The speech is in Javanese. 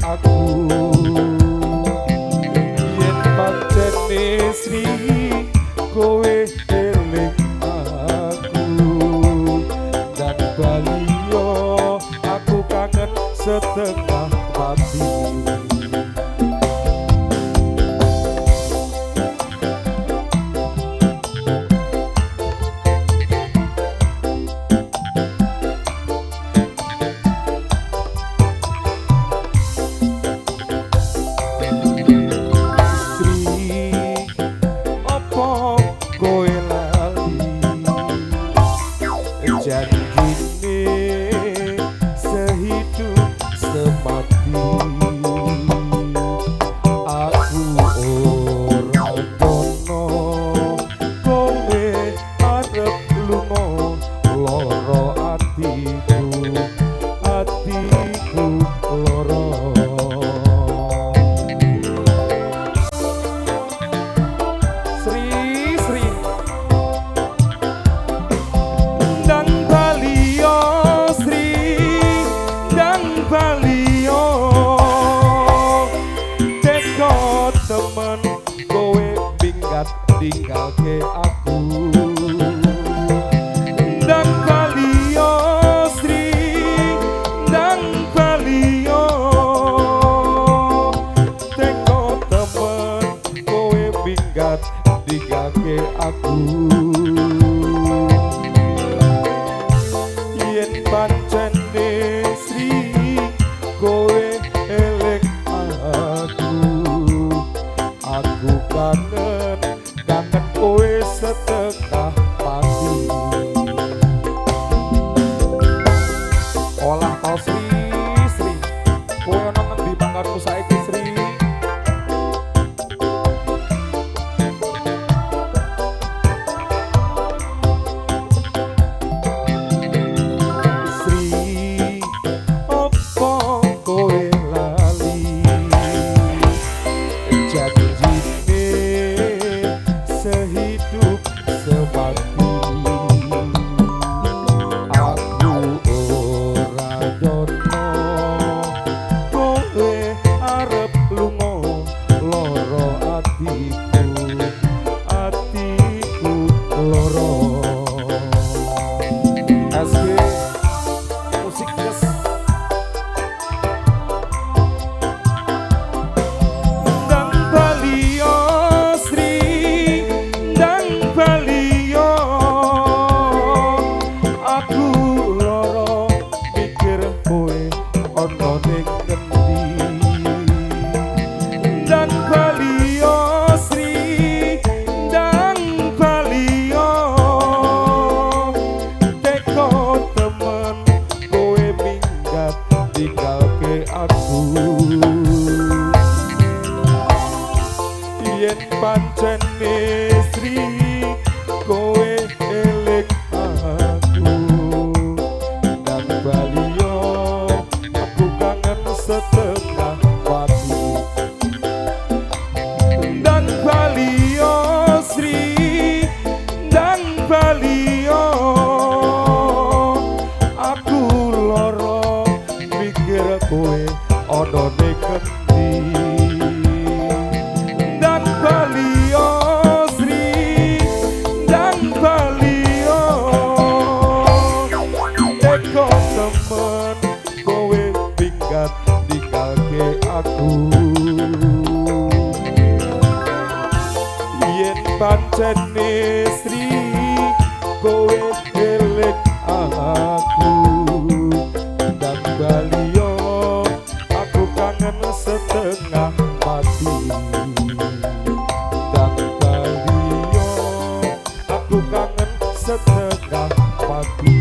aku yen pancen Sri kowe eling aku dan Balio aku kangen setengah mati. Janjine sehidup semati aku ora dono kowe arep lunga loro atiku loro Sri dan Balio teko temen kowe minggat ninggalke aku dan Balio Sri dan Balio teko temen kowe minggat ninggalke aku yen pancen Sri kowe elek aku kangen kowe setengah mati. Olah kau Sri kowe ana ngendi panggonmu saiki Sri? Sehidup semati aku ora dono kowe arep lunga loro atiku loro SG musik yes. Dan Balio aku loro mikir kowe ana ning ngendi dan Balio Sri dan Balio teko temen kowe minggat ninggalke aku yen pancen Sri kowe elek dan Balio aku kangen setengah mati dan Balio Sri dan Balio aku loro mikir kowe ana ning ngendi dan Balio Sri dan Balio teko temen kowe minggat ninggalke aku yen pancen Sri kowe elek aku dan Balio aku kangen setengah mati dan Balio aku kangen setengah mati.